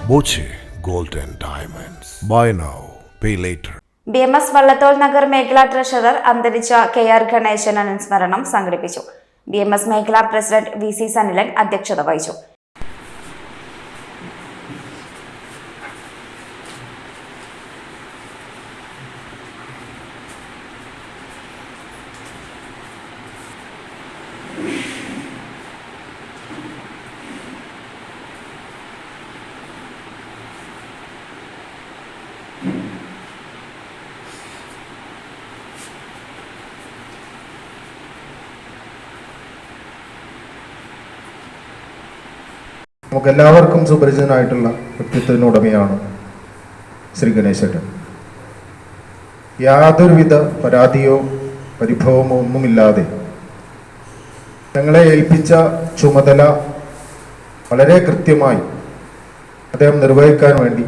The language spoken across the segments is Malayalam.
Boche Gold and Diamonds. Buy now, pay later. BMS Vallathol Nagar മേഖലാ ട്രഷറർ അന്തരിച്ച KR ഗണേശൻ അനുസ്മരണം സംഘടിപ്പിച്ചു. BMS മേഖലാ പ്രസിഡന്റ് VC സനിലൻ അധ്യക്ഷത വഹിച്ചു. നമുക്കെല്ലാവർക്കും സുപരിചിതനായിട്ടുള്ള വ്യക്തിത്വത്തിനുടമയാണ് ശ്രീ ഗണേശേട്ടൻ. യാതൊരുവിധ പരാതിയോ പരിഭവമോ ഒന്നുമില്ലാതെ ഞങ്ങളെ ഏൽപ്പിച്ച ചുമതല വളരെ കൃത്യമായി അദ്ദേഹം നിർവഹിക്കാൻ വേണ്ടി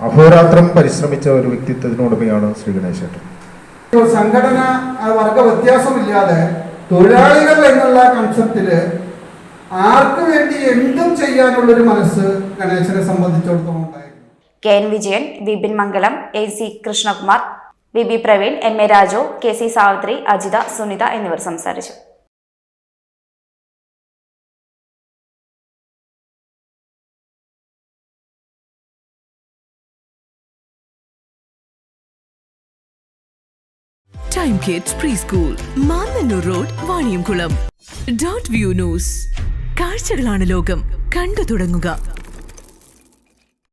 അഹോരാത്രം പരിശ്രമിച്ച ഒരു വ്യക്തിത്വത്തിനുടമയാണ് ശ്രീ ഗണേശേട്ടൻ. സംഘടന വർഗ വ്യത്യാസമില്ലാതെ തൊഴിലാളികൾ എന്നുള്ള കൺസെപ്റ്റില് ആർക്കു വേണ്ടി എന്തും ചെയ്യാനുള്ളൊരു മനസ്സ് ഗണേശനെ സംബന്ധിച്ചിടത്തോളം ഉണ്ടായിരുന്നു. KN വിജയൻ, വിപിൻ മംഗലം, AC Krishnakumar, VB Praveen, MA Raju, KC Savitri, Ajitha, Sunitha എന്നിവർ സംസാരിച്ചു. Time Kids Preschool, Mannannur road, Vaniyamkulam. Dot View News. കാഴ്ചകളാണ് ലോകം, കണ്ടു തുടങ്ങുക.